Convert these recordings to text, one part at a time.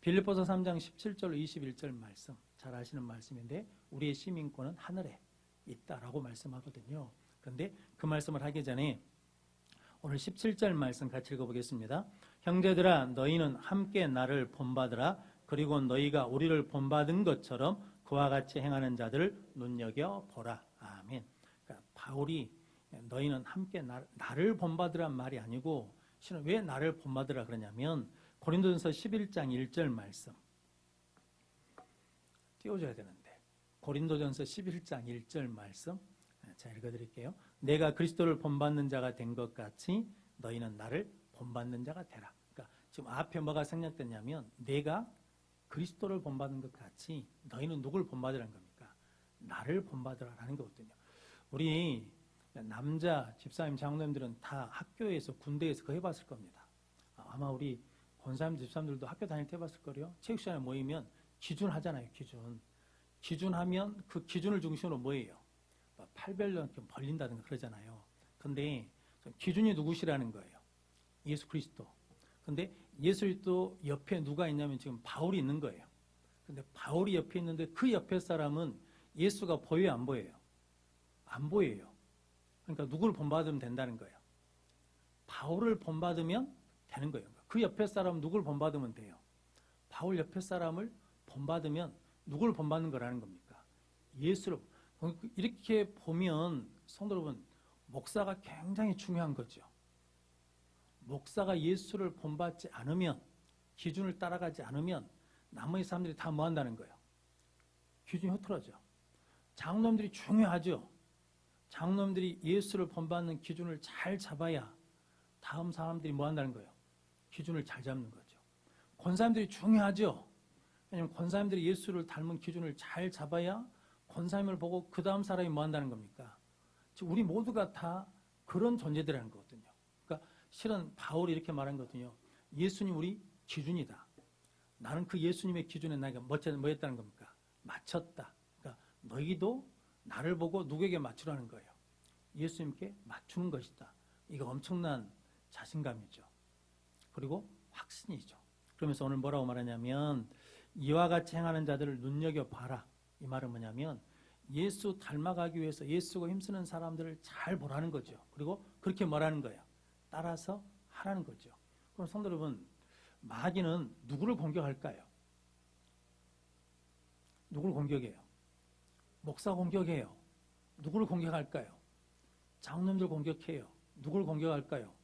빌립보서 3장 17절 21절 말씀, 잘 아시는 말씀인데 우리의 시민권은 하늘에 있다라고 말씀하거든요. 그런데 그 말씀을 하기 전에 오늘 17절 말씀 같이 읽어보겠습니다. 형제들아 너희는 함께 나를 본받으라. 그리고 너희가 우리를 본받은 것처럼 그와 같이 행하는 자들을 눈여겨보라. 아멘. 그러니까 바울이 너희는 함께 나를 본받으란 말이 아니고 실은 왜 나를 본받으라 그러냐면 고린도전서 11장 1절 말씀 띄워줘야 되는데 고린도전서 11장 1절 말씀 자 읽어드릴게요. 내가 그리스도를 본받는 자가 된 것 같이 너희는 나를 본받는 자가 되라. 그러니까 지금 앞에 뭐가 생략됐냐면 내가 그리스도를 본받는 것 같이 너희는 누굴 본받으라는 겁니까? 나를 본받으라라는 거거든요. 우리 남자 집사님 장로님들은 다 학교에서 군대에서 그거 해봤을 겁니다. 아마 우리 권사님 집사님들도 학교 다닐 때 해봤을 거예요. 체육시간에 모이면 기준 하잖아요. 기준 하면 그 기준을 중심으로 뭐예요? 팔별로 벌린다든가 그러잖아요. 근데 기준이 누구시라는 거예요? 예수 그리스도. 근데 예수 그리스도 옆에 누가 있냐면 지금 바울이 있는 거예요. 근데 바울이 옆에 있는데 그 옆에 사람은 예수가 보여요, 안 보여요? 안 보여요. 그러니까 누구를 본받으면 된다는 거예요. 바울을 본받으면 되는 거예요. 그 옆에 사람은 누구를 본받으면 돼요? 바울 옆에 사람을 본받으면 누구를 본받는 거라는 겁니까? 예수를. 이렇게 보면 성도 여러분, 목사가 굉장히 중요한 거죠. 목사가 예수를 본받지 않으면, 기준을 따라가지 않으면 나머지 사람들이 다 뭐 한다는 거예요? 기준이 흐트러져. 장로님들이 중요하죠. 장로님들이 예수를 본받는 기준을 잘 잡아야 다음 사람들이 뭐 한다는 거예요? 기준을 잘 잡는 거죠. 권사님들이 중요하죠. 왜냐하면 권사님들이 예수를 닮은 기준을 잘 잡아야 권사님을 보고 그 다음 사람이 뭐 한다는 겁니까? 즉 우리 모두가 다 그런 존재들이라는 거거든요. 그러니까 실은 바울이 이렇게 말한 거거든요. 예수님 우리 기준이다. 나는 그 예수님의 기준에 내가 뭐 했다는 겁니까? 맞췄다. 그러니까 너희도 나를 보고 누구에게 맞추라는 거예요. 예수님께 맞추는 것이다. 이거 엄청난 자신감이죠. 그리고 확신이죠. 그러면서 오늘 뭐라고 말하냐면 이와 같이 행하는 자들을 눈여겨봐라. 이 말은 뭐냐면 예수 닮아가기 위해서 예수가 힘쓰는 사람들을 잘 보라는 거죠. 그리고 그렇게 뭐라는 거예요? 따라서 하라는 거죠. 그럼 성도 여러분, 마귀는 누구를 공격할까요? 누구를 공격해요? 목사 공격해요. 누구를 공격할까요? 장로님들 공격해요. 누구를 공격할까요?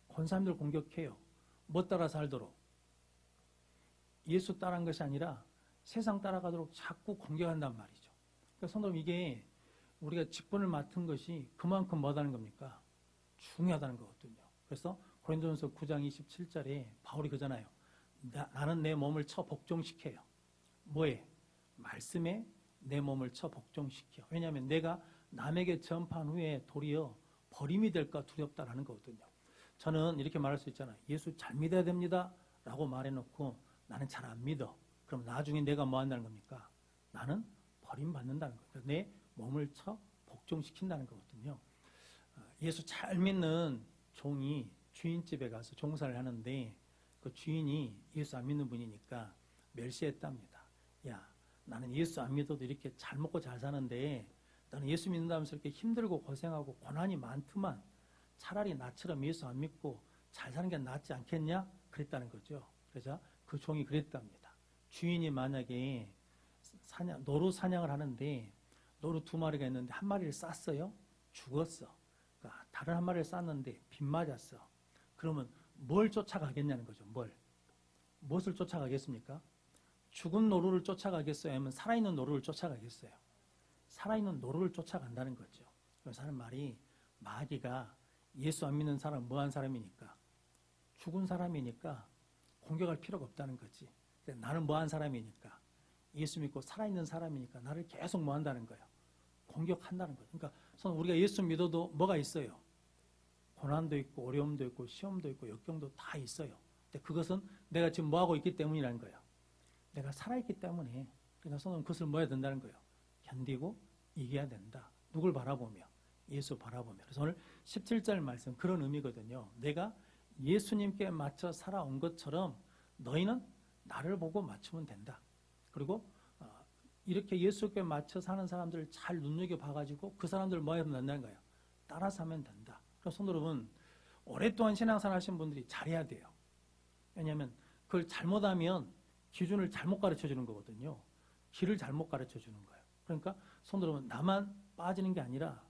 권사님들 공격해요. 뭐 따라 살도록? 예수 따라한 것이 아니라 세상 따라가도록 자꾸 공격한단 말이죠. 그러니까 성도 여러분, 이게 우리가 직분을 맡은 것이 그만큼 뭐하다는 겁니까? 중요하다는 거거든요. 그래서 고린도전서 9장 27절에 바울이 그러잖아요. 나는 내 몸을 쳐 복종시켜요. 뭐에? 말씀에 내 몸을 쳐 복종시켜. 왜냐하면 내가 남에게 전파한 후에 도리어 버림이 될까 두렵다라는 거거든요. 저는 이렇게 말할 수 있잖아요. 예수 잘 믿어야 됩니다 라고 말해놓고 나는 잘 안 믿어. 그럼 나중에 내가 뭐 한다는 겁니까? 나는 버림받는다는 거예요. 내 몸을 쳐 복종시킨다는 거거든요. 예수 잘 믿는 종이 주인집에 가서 종사를 하는데 그 주인이 예수 안 믿는 분이니까 멸시했답니다. 야, 나는 예수 안 믿어도 이렇게 잘 먹고 잘 사는데 나는 예수 믿는다면서 이렇게 힘들고 고생하고 고난이 많더만 차라리 나처럼 예수 안 믿고 잘 사는 게 낫지 않겠냐? 그랬다는 거죠. 그래서 그 종이 그랬답니다. 주인이 만약에 노루 사냥을 하는데 노루 2마리가 있는데 1마리를 쐈어요. 죽었어. 그러니까 다른 1마리를 쐈는데 빗 맞았어. 그러면 뭘 쫓아가겠냐는 거죠. 무엇을 쫓아가겠습니까? 죽은 노루를 쫓아가겠어요? 아니면 살아있는 노루를 쫓아가겠어요? 살아있는 노루를 쫓아간다는 거죠. 그래서 하는 말이 마귀가 예수 안 믿는 사람은 뭐한 사람이니까? 죽은 사람이니까 공격할 필요가 없다는 거지. 나는 뭐한 사람이니까? 예수 믿고 살아있는 사람이니까 나를 계속 뭐 한다는 거예요? 공격한다는 거예요. 그러니까 우리가 예수 믿어도 뭐가 있어요? 고난도 있고 어려움도 있고 시험도 있고 역경도 다 있어요. 근데 그것은 내가 지금 뭐 하고 있기 때문이라는 거예요. 내가 살아있기 때문에. 그래서 성도는 그것을 뭐 해야 된다는 거예요? 견디고 이겨야 된다. 누굴 바라보며? 예수 바라보며. 그래서 오늘 17절 말씀 그런 의미거든요. 내가 예수님께 맞춰 살아온 것처럼 너희는 나를 보고 맞추면 된다. 그리고 이렇게 예수께 맞춰 사는 사람들을 잘 눈여겨봐가지고 그 사람들을 뭐 하면 된다는 거예요. 따라서 하면 된다. 그래서 성도 여러분, 오랫동안 신앙생활 하신 분들이 잘해야 돼요. 왜냐하면 그걸 잘못하면 기준을 잘못 가르쳐 주는 거거든요. 길을 잘못 가르쳐 주는 거예요. 그러니까 성도 여러분, 나만 빠지는 게 아니라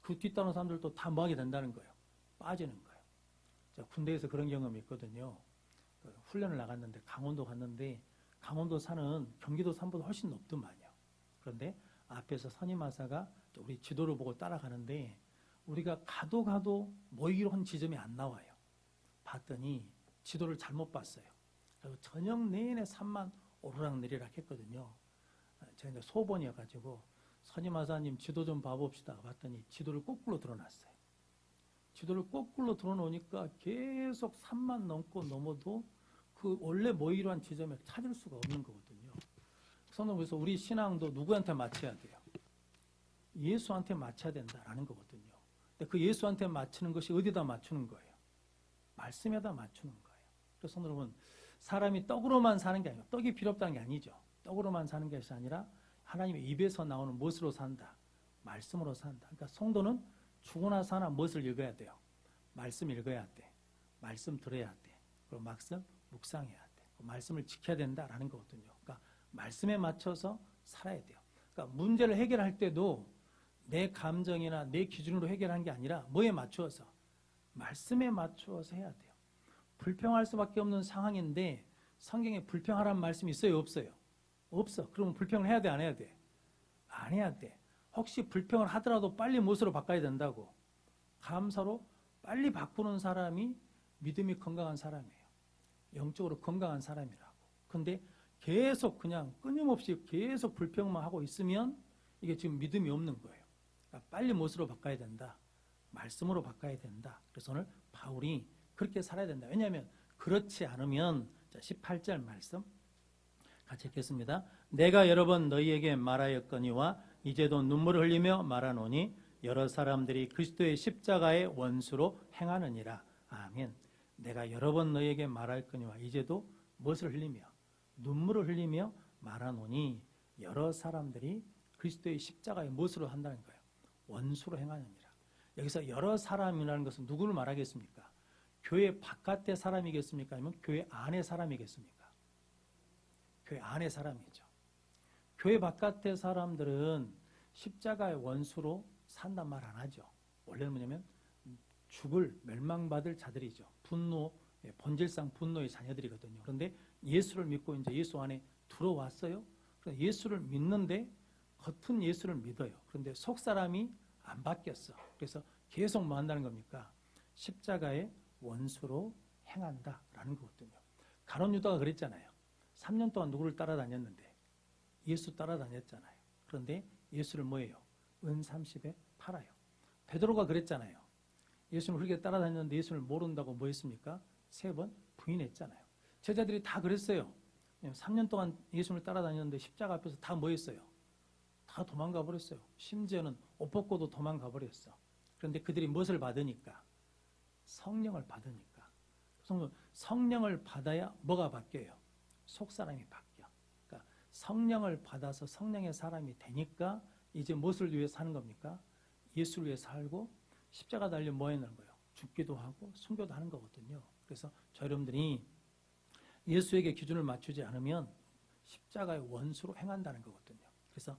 그 뒤따르는 사람들도 다 뭐 하게 된다는 거예요. 빠지는 거예요. 제가 군대에서 그런 경험이 있거든요. 훈련을 나갔는데 강원도 갔는데 강원도 산은 경기도 산보다 훨씬 높더만요. 그런데 앞에서 선임하사가 우리 지도를 보고 따라가는데 우리가 가도 모이기로 한 지점이 안 나와요. 봤더니 지도를 잘못 봤어요. 그리고 저녁 내내 산만 오르락내리락 했거든요. 제가 이제 소번이어가지고 선임하사님 지도 좀 봐봅시다. 봤더니 지도를 거꾸로 들어놨어요. 지도를 거꾸로 들어놓으니까 계속 산만 넘어도 그 원래 모이기로 한 지점에 찾을 수가 없는 거거든요. 그래서 우리 신앙도 누구한테 맞춰야 돼요? 예수한테 맞춰야 된다라는 거거든요. 근데 그 예수한테 맞추는 것이 어디다 맞추는 거예요? 말씀에다 맞추는 거예요. 그래서 여러분, 사람이 떡으로만 사는 게 아니고 떡이 필요 없다는 게 아니죠. 떡으로만 사는 것이 아니라 하나님의 입에서 나오는 무엇으로 산다? 말씀으로 산다. 그러니까 성도는 죽으나 사나 무엇을 읽어야 돼요? 말씀 읽어야 돼. 말씀 들어야 돼. 그리고 말씀 묵상해야 돼. 말씀을 지켜야 된다라는 거거든요. 그러니까 말씀에 맞춰서 살아야 돼요. 그러니까 문제를 해결할 때도 내 감정이나 내 기준으로 해결한 게 아니라 뭐에 맞추어서? 말씀에 맞추어서 해야 돼요. 불평할 수밖에 없는 상황인데 성경에 불평하라는 말씀이 있어요? 없어요? 없어. 그러면 불평을 해야 돼? 안 해야 돼? 안 해야 돼. 혹시 불평을 하더라도 빨리 무엇으로 바꿔야 된다고? 감사로 빨리 바꾸는 사람이 믿음이 건강한 사람이에요. 영적으로 건강한 사람이라고. 근데 계속 그냥 끊임없이 계속 불평만 하고 있으면 이게 지금 믿음이 없는 거예요. 그러니까 빨리 무엇으로 바꿔야 된다? 말씀으로 바꿔야 된다. 그래서 오늘 바울이 그렇게 살아야 된다. 왜냐하면 그렇지 않으면 18절 말씀 같이 읽겠습니다. 내가 여러 번 너희에게 말하였거니와 이제도 눈물을 흘리며 말하노니 여러 사람들이 그리스도의 십자가의 원수로 행하느니라. 아멘. 내가 여러 번 너희에게 말할거니와 이제도 무엇을 흘리며 눈물을 흘리며 말하노니 여러 사람들이 그리스도의 십자가의 무엇으로 한다는 거예요? 원수로 행하느니라. 여기서 여러 사람이라는 것은 누구를 말하겠습니까? 교회 바깥의 사람이겠습니까? 아니면 교회 안의 사람이겠습니까? 교회 안의 사람이죠. 교회 바깥의 사람들은 십자가의 원수로 산단 말 안 하죠. 원래는 뭐냐면 죽을 멸망받을 자들이죠. 분노, 본질상 분노의 자녀들이거든요. 그런데 예수를 믿고 이제 예수 안에 들어왔어요. 그래서 예수를 믿는데 겉은 예수를 믿어요. 그런데 속 사람이 안 바뀌었어. 그래서 계속 뭐 한다는 겁니까? 십자가의 원수로 행한다라는 거거든요. 가룟 유다가 그랬잖아요. 3년 동안 누구를 따라다녔는데 예수 따라다녔잖아요. 그런데 예수를 뭐예요? 은 30에 팔아요. 베드로가 그랬잖아요. 예수를 그렇게 따라다녔는데 예수를 모른다고 뭐 했습니까? 3번 부인했잖아요. 제자들이 다 그랬어요. 3년 동안 예수를 따라다녔는데 십자가 앞에서 다 뭐 했어요? 다 도망가 버렸어요. 심지어는 옷 벗고도 도망가 버렸어. 그런데 그들이 무엇을 받으니까? 성령을 받으니까. 성령을 받아야 뭐가 바뀌어요? 속사람이 바뀌어. 그러니까 성령을 받아서 성령의 사람이 되니까 이제 무엇을 위해 사는 겁니까? 예수를 위해 살고 십자가 달려 뭐 하는 거예요? 죽기도 하고 순교도 하는 거거든요. 그래서 저 여러분들이 예수에게 기준을 맞추지 않으면 십자가의 원수로 행한다는 거거든요. 그래서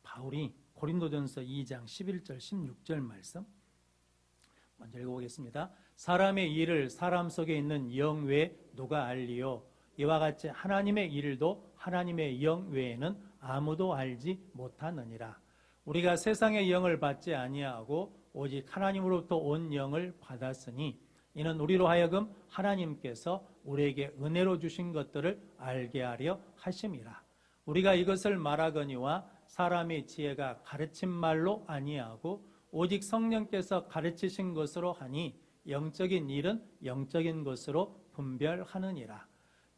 바울이 고린도전서 2장 11절 16절 말씀 먼저 읽어보겠습니다. 사람의 일을 사람 속에 있는 영 외에 누가 알리요? 이와 같이 하나님의 일도 하나님의 영 외에는 아무도 알지 못하느니라. 우리가 세상의 영을 받지 아니하고 오직 하나님으로부터 온 영을 받았으니 이는 우리로 하여금 하나님께서 우리에게 은혜로 주신 것들을 알게 하려 하심이라. 우리가 이것을 말하거니와 사람의 지혜가 가르친 말로 아니하고 오직 성령께서 가르치신 것으로 하니 영적인 일은 영적인 것으로 분별하느니라.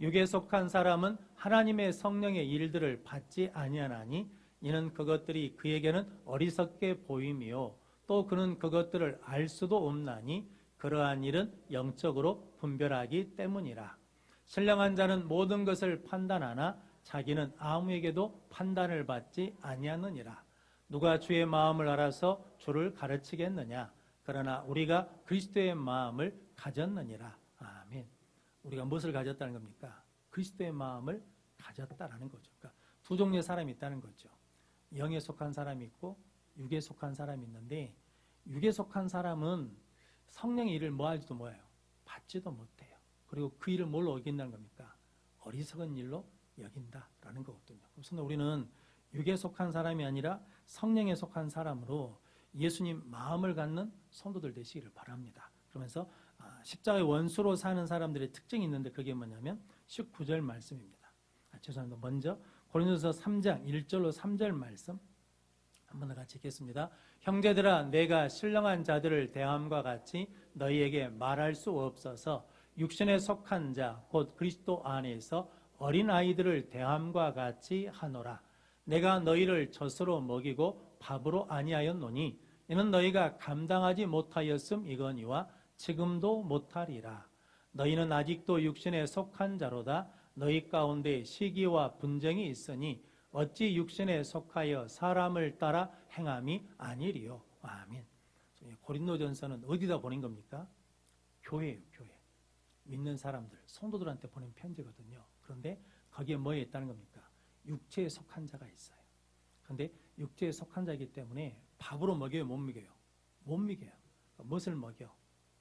육에 속한 사람은 하나님의 성령의 일들을 받지 아니하나니 이는 그것들이 그에게는 어리석게 보임이요 또 그는 그것들을 알 수도 없나니 그러한 일은 영적으로 분별하기 때문이라. 신령한 자는 모든 것을 판단하나 자기는 아무에게도 판단을 받지 아니하느니라. 누가 주의 마음을 알아서 주를 가르치겠느냐? 그러나 우리가 그리스도의 마음을 가졌느니라. 아멘. 우리가 무엇을 가졌다는 겁니까? 그리스도의 마음을 가졌다라는 거죠. 그러니까 두 종류의 사람이 있다는 거죠. 영에 속한 사람이 있고 육에 속한 사람이 있는데, 육에 속한 사람은 성령의 일을 뭐 할지도 뭐예요? 받지도 못해요. 그리고 그 일을 뭘로 여긴다는 겁니까? 어리석은 일로 여긴다라는 거거든요. 그래서 우리는 육에 속한 사람이 아니라 성령에 속한 사람으로 예수님 마음을 갖는 성도들 되시기를 바랍니다. 그러면서 십자가의 원수로 사는 사람들의 특징이 있는데, 그게 뭐냐면 19절 말씀입니다. 죄송합니다. 먼저 고린도서 3장 1절로 3절 말씀 한번 더 같이 읽겠습니다. 형제들아, 내가 신령한 자들을 대함과 같이 너희에게 말할 수 없어서 육신에 속한 자 곧 그리스도 안에서 어린아이들을 대함과 같이 하노라. 내가 너희를 젖으로 먹이고 밥으로 아니하였노니 이는 너희가 감당하지 못하였음이거니와 지금도 못하리라. 너희는 아직도 육신에 속한 자로다. 너희 가운데 시기와 분쟁이 있으니 어찌 육신에 속하여 사람을 따라 행함이 아니리요. 아멘. 고린도전서는 어디다 보낸 겁니까? 교회예요, 교회. 믿는 사람들, 성도들한테 보낸 편지거든요. 그런데 거기에 뭐에 있다는 겁니까? 육체에 속한 자가 있어요. 그런데 육체에 속한 자이기 때문에 밥으로 먹여요, 못 먹여요? 못 먹여요. 무엇을 먹여?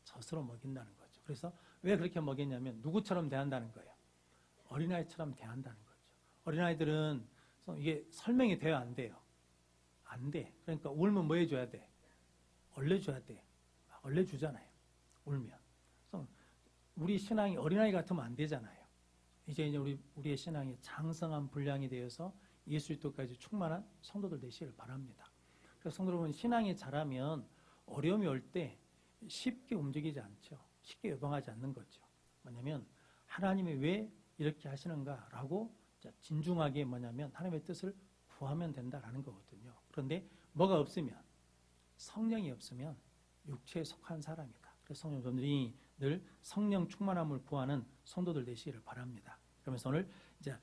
젖으로 먹인다는 거죠. 그래서 왜 그렇게 먹였냐면 누구처럼 대한다는 거예요? 어린아이처럼 대한다는 거죠. 어린아이들은 이게 설명이 돼요, 안 돼요? 안 돼. 그러니까 울면 뭐 해줘야 돼? 얼려줘야 돼. 얼려주잖아요, 울면. 그래서 우리 신앙이 어린아이 같으면 안 되잖아요. 이제 우리의 신앙이 장성한 분량이 되어서 예수 그리스도까지 충만한 성도들 되시길 바랍니다. 그래서 성도 여러분, 신앙이 자라면 어려움이 올 때 쉽게 움직이지 않죠. 쉽게 요동하지 않는 거죠. 뭐냐면 하나님이 왜 이렇게 하시는가라고 진중하게 뭐냐면 하나님의 뜻을 구하면 된다라는 거거든요. 그런데 뭐가 없으면, 성령이 없으면 육체에 속한 사람이다. 그래서 성도들이 늘 성령 충만함을 구하는 성도들 되시기를 바랍니다. 그러면서 오늘 이제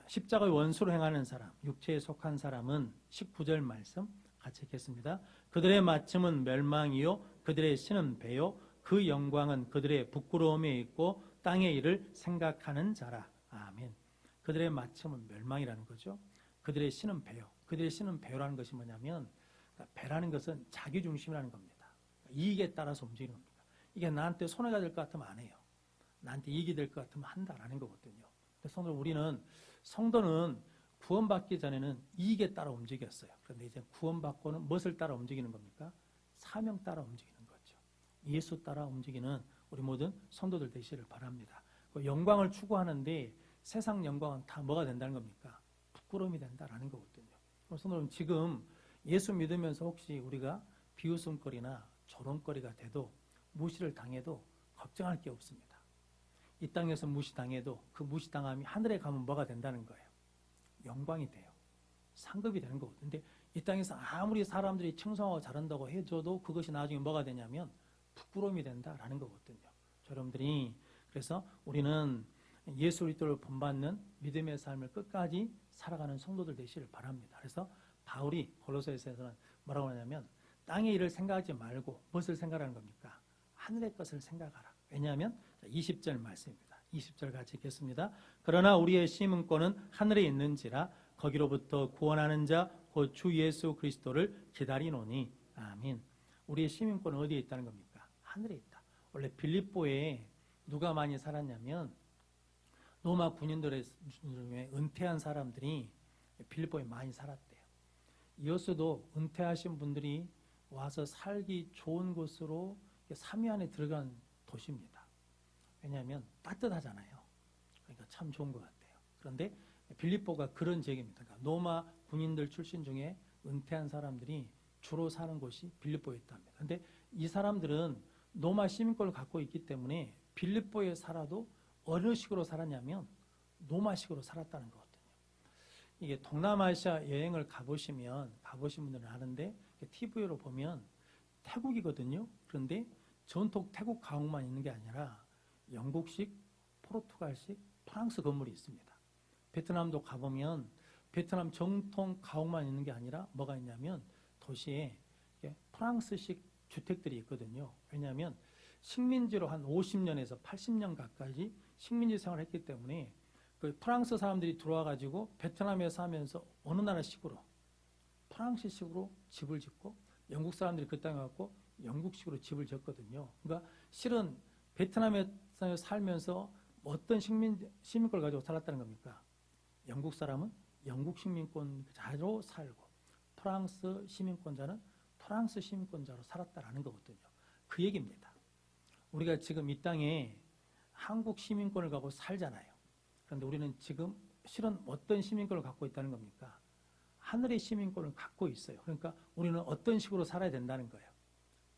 십자가의 원수로 행하는 사람, 육체에 속한 사람은 19절 말씀 같이 읽겠습니다. 그들의 마침은 멸망이요 그들의 신은 배요 그 영광은 그들의 부끄러움에 있고 땅의 일을 생각하는 자라. 아멘. 그들의 마침은 멸망이라는 거죠. 그들의 신은 배요. 그들의 신은 배요라는 것이 뭐냐면, 배라는 것은 자기중심이라는 겁니다. 이익에 따라서 움직이는 겁니다. 이게 나한테 손해가 될 것 같으면 안 해요. 나한테 이익이 될 것 같으면 한다라는 거거든요. 그래서 우리는, 성도는 구원받기 전에는 이익에 따라 움직였어요. 그런데 이제 구원받고는 무엇을 따라 움직이는 겁니까? 사명 따라 움직이는 거죠. 예수 따라 움직이는 우리 모든 성도들 되시기를 바랍니다. 영광을 추구하는데 세상 영광은 다 뭐가 된다는 겁니까? 부끄러움이 된다라는 거거든요. 그래서 오늘 지금 예수 믿으면서 혹시 우리가 비웃음거리나 조롱거리가 돼도, 무시를 당해도 걱정할 게 없습니다. 이 땅에서 무시당해도 그 무시당함이 하늘에 가면 뭐가 된다는 거예요? 영광이 돼요. 상급이 되는 거거든요. 근데 이 땅에서 아무리 사람들이 칭송하고 잘한다고 해줘도 그것이 나중에 뭐가 되냐면 부끄러움이 된다라는 거거든요. 여러분들이, 그래서 우리는 예수 그리스도를 본받는 믿음의 삶을 끝까지 살아가는 성도들 되시길 바랍니다. 그래서 바울이 골로새서에서는 뭐라고 하냐면 땅의 일을 생각하지 말고 무엇을 생각하는 겁니까? 하늘의 것을 생각하라. 왜냐하면 20절 말씀입니다. 20절 같이 읽겠습니다. 그러나 우리의 시민권은 하늘에 있는지라 거기로부터 구원하는 자 곧 주 예수 그리스도를 기다리노니. 아멘. 우리의 시민권은 어디에 있다는 겁니까? 하늘에 있다. 원래 빌립보에 누가 많이 살았냐면 로마 군인들의 중에 은퇴한 사람들이 빌립보에 많이 살았대요. 이어서도 은퇴하신 분들이 와서 살기 좋은 곳으로 3위 안에 들어간 도시입니다. 왜냐하면 따뜻하잖아요. 그러니까 참 좋은 것 같아요. 그런데 빌립보가 그런 지역입니다. 그러니까 로마 군인들 출신 중에 은퇴한 사람들이 주로 사는 곳이 빌립보에 있답니다. 그런데 이 사람들은 로마 시민권을 갖고 있기 때문에 빌립보에 살아도 어느 식으로 살았냐면 로마식으로 살았다는 거거든요. 이게 동남아시아 여행을 가보신 분들은 아는데 TV로 보면 태국이거든요. 그런데 전통 태국 가옥만 있는 게 아니라 영국식, 포르투갈식, 프랑스 건물이 있습니다. 베트남도 가보면 베트남 정통 가옥만 있는 게 아니라 뭐가 있냐면 도시에 프랑스식 주택들이 있거든요. 왜냐하면 식민지로 한 50년에서 80년 가까이 식민지 생활을 했기 때문에 그 프랑스 사람들이 들어와 가지고 베트남에 사면서 어느 나라식으로 프랑스식으로 집을 짓고 영국 사람들이 그 땅에 갖고 영국식으로 집을 짓거든요. 그러니까 실은 베트남에 살면서 어떤 시민권을 가지고 살았다는 겁니까? 영국 사람은 영국 시민권자로 살고 프랑스 시민권자는 프랑스 시민권자로 살았다라는 거거든요. 그 얘기입니다. 우리가 지금 이 땅에 한국 시민권을 갖고 살잖아요. 그런데 우리는 지금 실은 어떤 시민권을 갖고 있다는 겁니까? 하늘의 시민권을 갖고 있어요. 그러니까 우리는 어떤 식으로 살아야 된다는 거예요.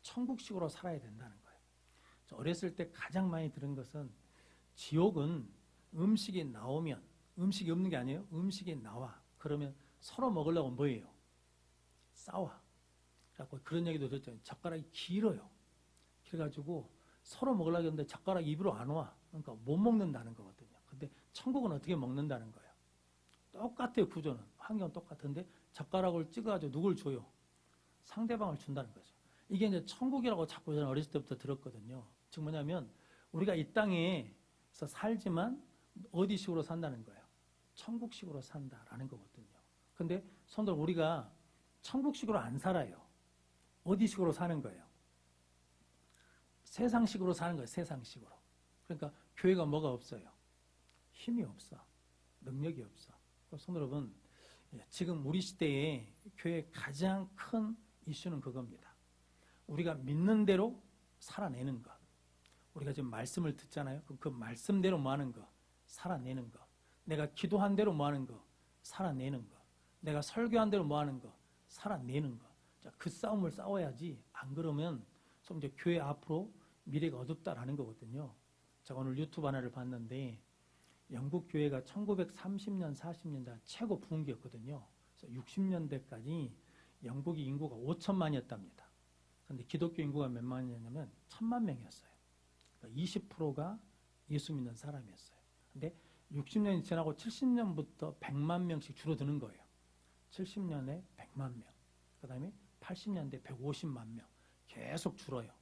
천국식으로 살아야 된다는 거예요. 어렸을 때 가장 많이 들은 것은 지옥은 음식이 나오면, 음식이 없는 게 아니에요. 음식이 나와. 그러면 서로 먹으려고 뭐예요? 싸워. 그래갖고 그런 얘기도 들었잖아요. 젓가락이 길어요. 그래가지고 서로 먹으려고 했는데 젓가락 입으로 안 와. 그러니까 못 먹는다는 거거든요. 근데 천국은 어떻게 먹는다는 거예요? 똑같아요. 구조는. 환경은 똑같은데 젓가락을 찍어가지고 누굴 줘요? 상대방을 준다는 거죠. 이게 이제 천국이라고 자꾸 저는 어렸을 때부터 들었거든요. 즉 뭐냐면 우리가 이 땅에서 살지만 어디식으로 산다는 거예요? 천국식으로 산다라는 거거든요. 근데 성도 우리가 천국식으로 안 살아요. 어디식으로 사는 거예요? 세상식으로 사는 거예요. 세상식으로. 그러니까 교회가 뭐가 없어요? 힘이 없어. 능력이 없어. 성도 여러분, 지금 우리 시대에 교회의 가장 큰 이슈는 그겁니다. 우리가 믿는 대로 살아내는 것. 우리가 지금 말씀을 듣잖아요. 그 말씀대로 뭐 하는 거? 살아내는 거. 내가 기도한 대로 뭐 하는 거? 살아내는 거. 내가 설교한 대로 뭐 하는 거? 살아내는 거. 자, 그 싸움을 싸워야지. 안 그러면 이제 교회 앞으로 미래가 어둡다라는 거거든요. 제가 오늘 유튜브 하나를 봤는데 영국 교회가 1930년, 40년대 최고 부흥기였거든요. 그래서 60년대까지 영국의 인구가 5천만이었답니다. 그런데 기독교 인구가 몇 만이었냐면 1,000만 명이었어요. 그러니까 20%가 예수 믿는 사람이었어요. 근데 60년이 지나고 70년부터 100만 명씩 줄어드는 거예요. 70년에 100만 명. 그 다음에 80년대 150만 명. 계속 줄어요.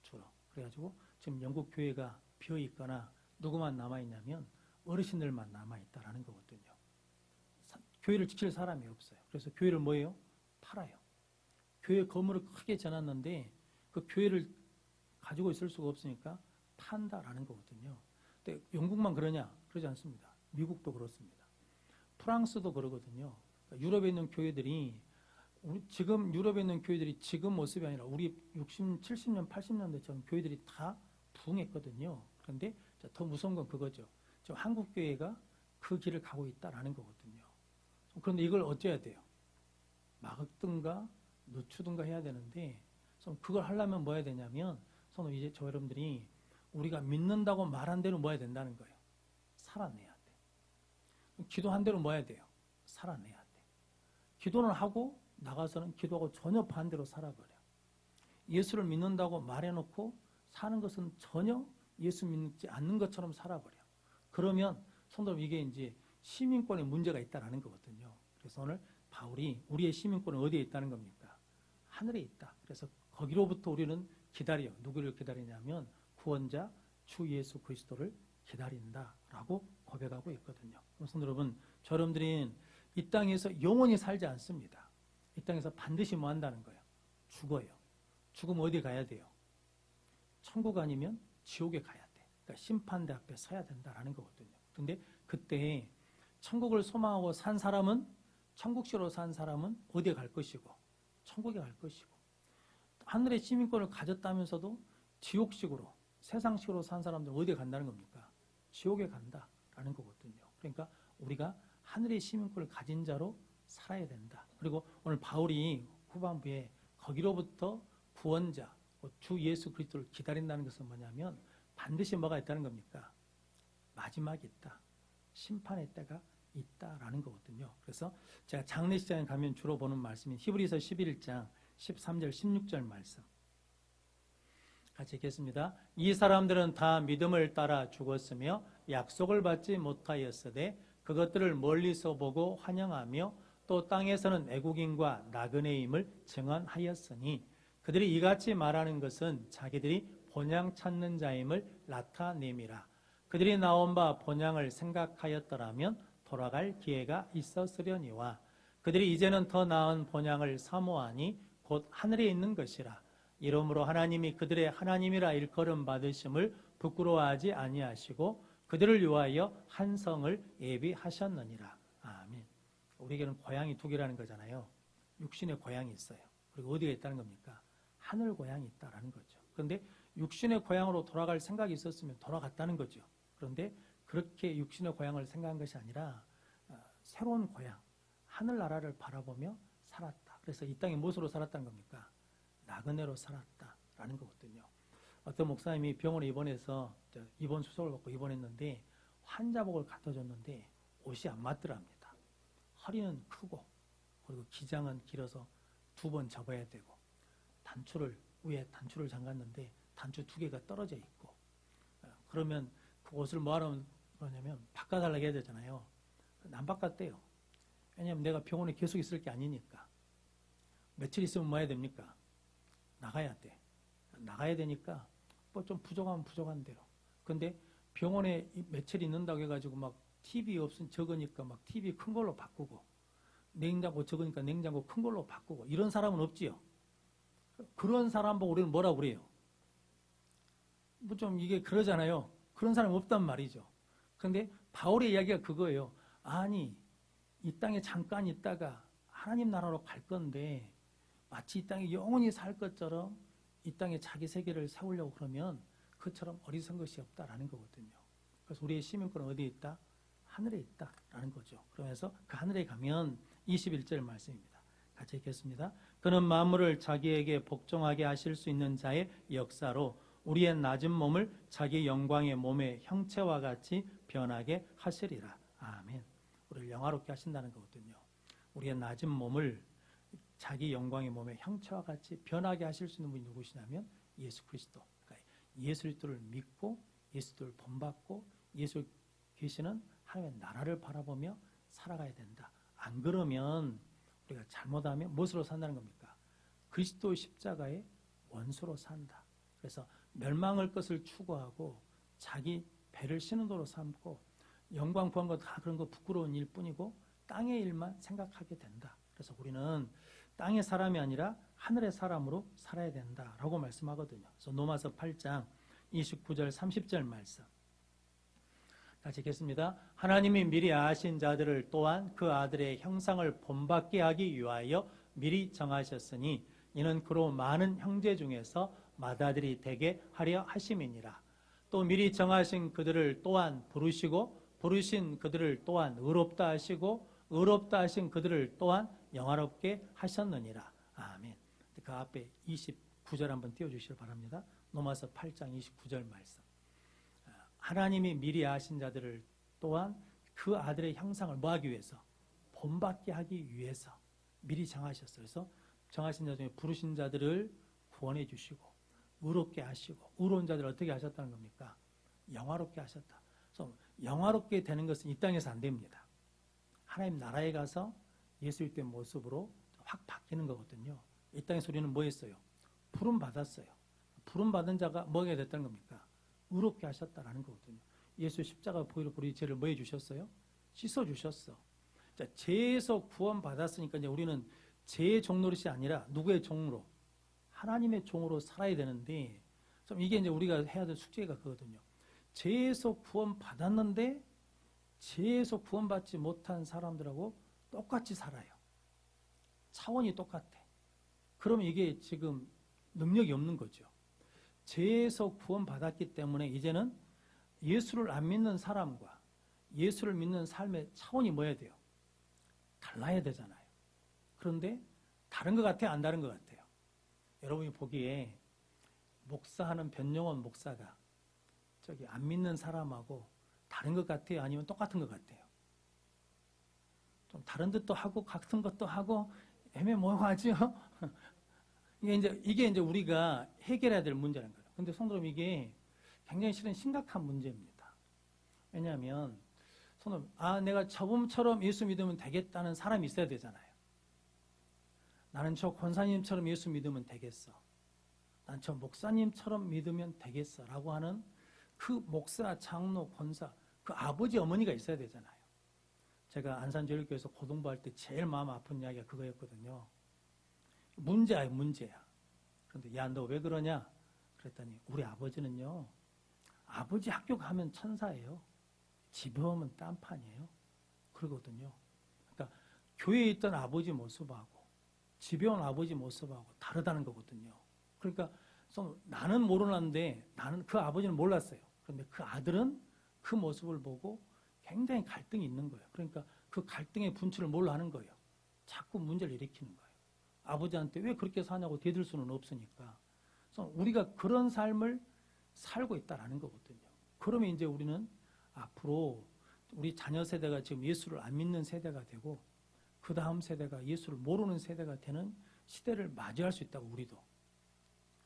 줄어. 그래가지고 지금 영국 교회가 비어있거나 누구만 남아있냐면 어르신들만 남아있다라는 거거든요. 교회를 지킬 사람이 없어요. 그래서 교회를 뭐예요? 팔아요. 교회 건물을 크게 지어놨는데 그 교회를 가지고 있을 수가 없으니까 판다라는 거거든요. 근데 영국만 그러냐? 그러지 않습니다. 미국도 그렇습니다. 프랑스도 그러거든요. 그러니까 유럽에 있는 교회들이 지금 유럽에 있는 교회들이 지금 모습이 아니라 우리 60, 70년, 80년대처럼 교회들이 다 부흥했거든요. 그런데 더 무서운 건 그거죠. 지금 한국 교회가 그 길을 가고 있다라는 거거든요. 그런데 이걸 어째야 돼요? 막든가 늦추든가 해야 되는데 그걸 하려면 뭐 해야 되냐면 이제 저 여러분들이 우리가 믿는다고 말한 대로 뭐 해야 된다는 거예요? 살아내야 돼. 기도한 대로 뭐 해야 돼요? 살아내야 돼. 기도는 하고 나가서는 기도하고 전혀 반대로 살아버려. 예수를 믿는다고 말해놓고 사는 것은 전혀 예수 믿지 않는 것처럼 살아버려. 그러면 성도 이게 이제 시민권에 문제가 있다라는 거거든요. 그래서 오늘 바울이 우리의 시민권은 어디에 있다는 겁니까? 하늘에 있다. 그래서 거기로부터 우리는 기다려. 누구를 기다리냐면 구원자 주 예수 그리스도를 기다린다라고 고백하고 있거든요. 성도 여러분, 저 여러분들은 이 땅에서 영원히 살지 않습니다. 이 땅에서 반드시 뭐 한다는 거예요? 죽어요. 죽으면 어디 가야 돼요? 천국 아니면 지옥에 가야 돼. 그러니까 심판대 앞에 서야 된다라는 거거든요. 근데 그때 천국을 소망하고 산 사람은 천국식으로 산 사람은 어디에 갈 것이고 천국에 갈 것이고 하늘의 시민권을 가졌다면서도 지옥식으로 세상식으로 산 사람들 어디에 간다는 겁니까? 지옥에 간다라는 거거든요. 그러니까 우리가 하늘의 시민권을 가진 자로 살아야 된다. 그리고 오늘 바울이 후반부에 거기로부터 구원자 주 예수 그리스도를 기다린다는 것은 뭐냐면 반드시 뭐가 있다는 겁니까? 마지막이 있다. 심판의 때가 있다라는 거거든요. 그래서 제가 장례식장에 가면 주로 보는 말씀이 히브리서 11장 13절 16절 말씀. 같이 읽겠습니다. 이 사람들은 다 믿음을 따라 죽었으며 약속을 받지 못하였으되 그것들을 멀리서 보고 환영하며 또 땅에서는 애국인과 나그네임을 증언하였으니 그들이 이같이 말하는 것은 자기들이 본향 찾는 자임을 나타냄이라. 그들이 나온 바 본향을 생각하였더라면 돌아갈 기회가 있었으려니와 그들이 이제는 더 나은 본향을 사모하니 곧 하늘에 있는 것이라. 이러므로 하나님이 그들의 하나님이라 일컬음 받으심을 부끄러워하지 아니하시고 그들을 위하여 한 성을 예비하셨느니라. 아멘. 우리에게는 고향이 두 개라는 거잖아요. 육신의 고향이 있어요. 그리고 어디에 있다는 겁니까? 하늘 고향이 있다라는 거죠. 그런데 육신의 고향으로 돌아갈 생각이 있었으면 돌아갔다는 거죠. 그런데 그렇게 육신의 고향을 생각한 것이 아니라 새로운 고향, 하늘나라를 바라보며 살았다. 그래서 이 땅에 무엇으로 살았다는 겁니까? 나그네로 살았다라는 거거든요. 어떤 목사님이 병원에 입원해서 입원 수속을 받고 입원했는데 환자복을 갖다 줬는데 옷이 안 맞더랍니다. 허리는 크고 그리고 기장은 길어서 2번 접어야 되고 위에 단추를 잠갔는데 단추 2개가 떨어져 있고 그러면 그 옷을 뭐하러 그러냐면 바꿔달라고 해야 되잖아요. 안 바꿨대요. 왜냐하면 내가 병원에 계속 있을 게 아니니까. 며칠 있으면 뭐 해야 됩니까? 나가야 돼. 나가야 되니까 뭐 좀 부족하면 부족한 대로. 근데 병원에 며칠 있는다고 해가지고 막 TV 없으면 적으니까 막 TV 큰 걸로 바꾸고 냉장고 적으니까 냉장고 큰 걸로 바꾸고 이런 사람은 없지요. 그런 사람 보고 우리는 뭐라고 그래요? 뭐 좀 이게 그러잖아요. 그런 사람 없단 말이죠. 그런데 바울의 이야기가 그거예요. 아니 이 땅에 잠깐 있다가 하나님 나라로 갈 건데 마치 이 땅에 영원히 살 것처럼 이 땅에 자기 세계를 세우려고 그러면 그처럼 어리석은 것이 없다라는 거거든요. 그래서 우리의 시민권은 어디에 있다? 하늘에 있다라는 거죠. 그러면서 그 하늘에 가면 21절 말씀입니다. 같이 읽겠습니다. 그는 만물을 자기에게 복종하게 하실 수 있는 자의 역사로 우리의 낮은 몸을 자기 영광의 몸의 형체와 같이 변하게 하시리라. 아멘. 우리를 영화롭게 하신다는 거거든요. 우리의 낮은 몸을 자기 영광의 몸의 형체와 같이 변하게 하실 수 있는 분이 누구시냐면 예수 그리스도. 그러니까 예수 그리스도를 믿고 예수 그리스도를 본받고 예수 계시는 하나님의 나라를 바라보며 살아가야 된다. 안 그러면 우리가 잘못하면 무엇으로 산다는 겁니까? 그리스도의 십자가의 원수로 산다. 그래서 멸망할 것을 추구하고 자기 배를 쉬는 도로 삼고 영광 구한 것 다 그런 거 부끄러운 일뿐이고 땅의 일만 생각하게 된다. 그래서 우리는 땅의 사람이 아니라 하늘의 사람으로 살아야 된다라고 말씀하거든요. 그래서 로마서 8장 29절 30절 말씀 같이 읽겠습니다. 하나님이 미리 아신 자들을 또한 그 아들의 형상을 본받게 하기 위하여 미리 정하셨으니 이는 그로 많은 형제 중에서 맏아들이 되게 하려 하심이니라. 또 미리 정하신 그들을 또한 부르시고 부르신 그들을 또한 의롭다 하시고 의롭다 하신 그들을 또한 영화롭게 하셨느니라. 아멘. 그 앞에 29절 한번 띄워주시길 바랍니다. 로마서 8장 29절 말씀. 하나님이 미리 아신 자들을 또한 그 아들의 형상을 뭐하기 위해서? 본받게 하기 위해서 미리 정하셨어요. 그래서 정하신 자 중에 부르신 자들을 구원해 주시고 의롭게 하시고 의로운 자들을 어떻게 하셨다는 겁니까? 영화롭게 하셨다. 그래서 영화롭게 되는 것은 이 땅에서 안 됩니다. 하나님 나라에 가서 예수의 모습으로 확 바뀌는 거거든요. 이 땅에서 우리는 뭐 했어요? 부름 받았어요. 부름 받은 자가 뭐가 됐다는 겁니까? 의롭게 하셨다라는 거거든요. 예수 십자가 보혈로 우리 죄를 뭐 해주셨어요? 씻어주셨어. 자, 죄에서 구원 받았으니까 이제 우리는 죄의 종노릇이 아니라 누구의 종으로? 하나님의 종으로 살아야 되는데, 좀 이게 이제 우리가 해야 될 숙제가 그거거든요. 죄에서 구원 받았는데, 죄에서 구원받지 못한 사람들하고 똑같이 살아요. 차원이 똑같아. 그러면 이게 지금 능력이 없는 거죠. 죄에서 구원받았기 때문에 이제는 예수를 안 믿는 사람과 예수를 믿는 삶의 차원이 뭐야 돼요? 달라야 되잖아요. 그런데 다른 것 같아요? 안 다른 것 같아요? 여러분이 보기에 목사하는 변용원 목사가 저기 안 믿는 사람하고 다른 것 같아요? 아니면 똑같은 것 같아요? 좀 다른 듯도 하고 같은 것도 하고 애매모호하죠? 이게 이제 우리가 해결해야 될 문제라는 거예요. 근데 성도 여러분, 이게 굉장히 실은 심각한 문제입니다. 왜냐하면 성도 여러분, 내가 저분처럼 예수 믿으면 되겠다는 사람이 있어야 되잖아요. 나는 저 권사님처럼 예수 믿으면 되겠어. 난 저 목사님처럼 믿으면 되겠어. 라고 하는 그 목사, 장로, 권사, 그 아버지, 어머니가 있어야 되잖아요. 제가 안산제일교회에서 고등부할 때 제일 마음 아픈 이야기가 그거였거든요. 문제야. 그런데 야, 너 왜 그러냐? 그랬더니 우리 아버지는요, 아버지 학교 가면 천사예요. 집에 오면 딴판이에요. 그러거든요. 그러니까 교회에 있던 아버지 모습하고 집에 온 아버지 모습하고 다르다는 거거든요. 그러니까 나는 모르는데 나는 그 아버지는 몰랐어요. 그런데 그 아들은 그 모습을 보고 굉장히 갈등이 있는 거예요. 그러니까 그 갈등의 분출을 뭘로 하는 거예요? 자꾸 문제를 일으키는 거예요. 아버지한테 왜 그렇게 사냐고 대들 수는 없으니까. 그래서 우리가 그런 삶을 살고 있다라는 거거든요. 그러면 이제 우리는 앞으로 우리 자녀 세대가 지금 예수를 안 믿는 세대가 되고 그 다음 세대가 예수를 모르는 세대가 되는 시대를 맞이할 수 있다고, 우리도.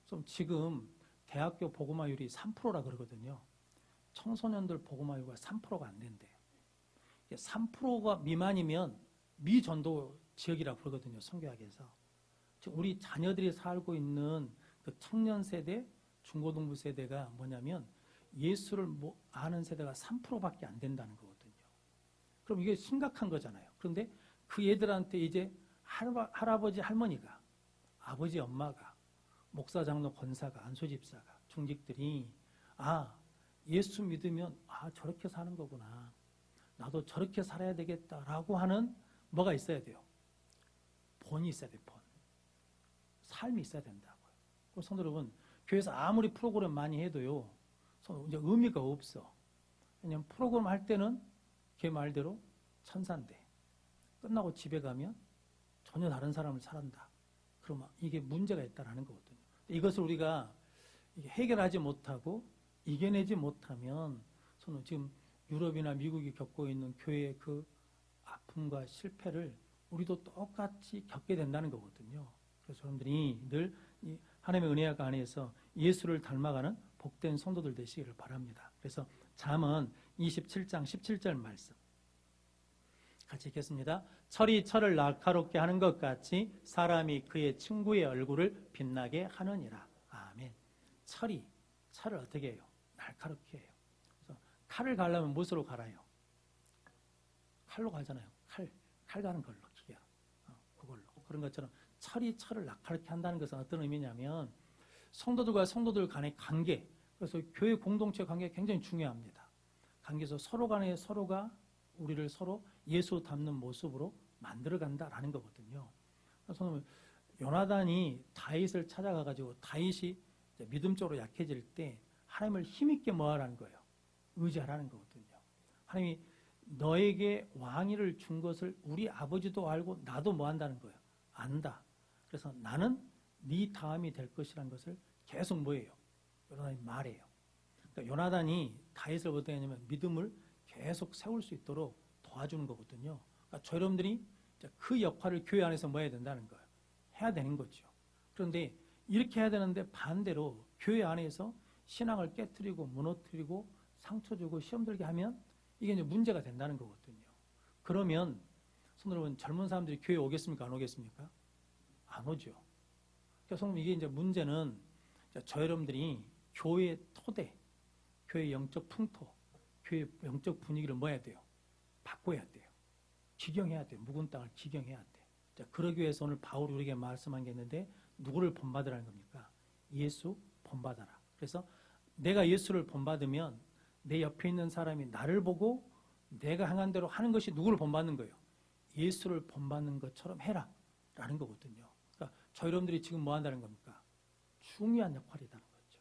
그래서 지금 대학교 복음화율이 3%라 그러거든요. 청소년들 복음화율가 3%가 안 된대요. 3%가 미만이면 미전도 지역이라고 그러거든요, 성교학에서. 우리 자녀들이 살고 있는 그 청년 세대, 중고등부 세대가 뭐냐면 예수를 아는 세대가 3%밖에 안 된다는 거거든요. 그럼 이게 심각한 거잖아요. 그런데 그 애들한테 이제 할아버지, 할머니가, 아버지, 엄마가, 목사, 장로, 권사가, 안수집사가, 중직들이 예수 믿으면 저렇게 사는 거구나. 나도 저렇게 살아야 되겠다라고 하는 뭐가 있어야 돼요? 본이 있어야 돼요, 본. 삶이 있어야 된다고요. 그래서 성도 여러분, 교회에서 아무리 프로그램 많이 해도요, 이제 의미가 없어. 왜냐하면 프로그램 할 때는 걔 말대로 천사인데 끝나고 집에 가면 전혀 다른 사람을 살았다. 그러면 이게 문제가 있다라는 거거든요. 이것을 우리가 해결하지 못하고 이겨내지 못하면 지금 유럽이나 미국이 겪고 있는 교회의 그 아픔과 실패를 우리도 똑같이 겪게 된다는 거거든요. 그래서 여러분들이 늘 하나님의 은혜약 안에서 예수를 닮아가는 복된 성도들 되시기를 바랍니다. 그래서 잠언 27장 17절 말씀 같이 읽겠습니다. 철이 철을 날카롭게 하는 것 같이 사람이 그의 친구의 얼굴을 빛나게 하느니라. 아멘. 철을 어떻게 해요? 날카롭게 해요. 그래서 칼을 갈려면 무엇으로 갈아요? 칼로 갈잖아요. 칼 가는 걸로, 기계. 그걸로. 그런 것처럼 철이 철을 날카롭게 한다는 것은 어떤 의미냐면 성도들과 성도들 간의 관계, 그래서 교회 공동체 관계가 굉장히 중요합니다. 관계에서 서로 간에 서로가 우리를 서로 예수 닮는 모습으로 만들어간다라는 거거든요. 그래서 요나단이 다윗을 찾아가가지고 다윗이 믿음적으로 약해질 때 하나님을 힘있게 뭐하라는 거예요? 의지하라는 거거든요. 하나님이 너에게 왕위를 준 것을 우리 아버지도 알고 나도 뭐 한다는 거예요? 안다. 그래서 나는 네 다음이 될 것이라는 것을 계속 뭐예요? 요나단이 말해요. 그러니까 요나단이 다윗을 어떻게 하냐면 믿음을 계속 세울 수 있도록 도와주는 거거든요. 그러니까 저 여러분들이 그 역할을 교회 안에서 뭐 해야 된다는 거예요? 해야 되는 거죠. 그런데 이렇게 해야 되는데 반대로 교회 안에서 신앙을 깨트리고 무너뜨리고 상처 주고 시험 들게 하면 이게 이제 문제가 된다는 거거든요. 그러면 여러분, 젊은 사람들이 교회에 오겠습니까? 안 오겠습니까? 안 오죠. 그래서 이게 이제 문제는 저 여러분들이 교회의 토대, 교회의 영적 풍토, 교회의 영적 분위기를 뭐 해야 돼요? 바꿔야 돼요. 기경해야 돼요. 묵은 땅을 기경해야 돼. 자, 그러기 위해서 오늘 바울이 우리에게 말씀한 게 있는데 누구를 본받으라는 겁니까? 예수 본받아라. 그래서 내가 예수를 본받으면 내 옆에 있는 사람이 나를 보고 내가 행한 대로 하는 것이 누구를 본받는 거예요? 예수를 본받는 것처럼 해라 라는 거거든요. 그러니까 저 여러분들이 지금 뭐 한다는 겁니까? 중요한 역할이라는 거죠.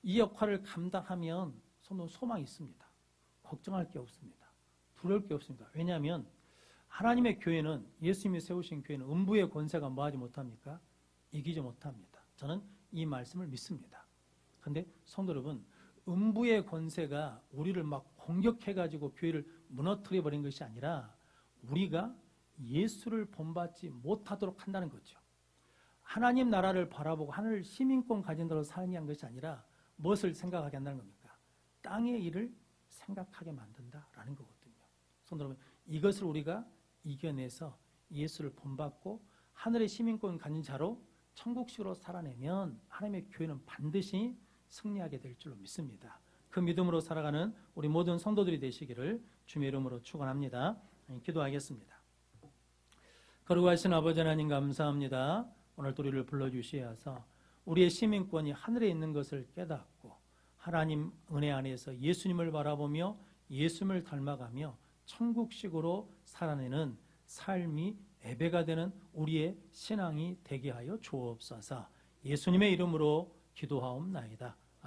이 역할을 감당하면 소망이 있습니다. 걱정할 게 없습니다. 두려울 게 없습니다. 왜냐하면 하나님의 교회는, 예수님이 세우신 교회는 음부의 권세가 뭐하지 못합니까? 이기지 못합니다. 저는 이 말씀을 믿습니다. 그런데 성도 여러분, 음부의 권세가 우리를 막 공격해가지고 교회를 무너뜨려 버린 것이 아니라 우리가 예수를 본받지 못하도록 한다는 거죠. 하나님 나라를 바라보고 하늘 시민권 가진 대로 살게 한 것이 아니라 무엇을 생각하게 한다는 겁니까? 땅의 일을 생각하게 만든다라는 거거든요. 성도 여러분, 이것을 우리가 이겨내서 예수를 본받고 하늘의 시민권 가진 자로 천국식으로 살아내면 하나님의 교회는 반드시 승리하게 될 줄로 믿습니다. 그 믿음으로 살아가는 우리 모든 성도들이 되시기를 주님의 이름으로 축원합니다. 기도하겠습니다. 거룩하신 아버지 하나님 감사합니다. 오늘 또 우리를 불러주시어서 우리의 시민권이 하늘에 있는 것을 깨닫고 하나님 은혜 안에서 예수님을 바라보며 예수님을 닮아가며 천국식으로 살아내는 삶이 예배가 되는 우리의 신앙이 되게 하여 주옵소서. 예수님의 이름으로 기도하옵나이다.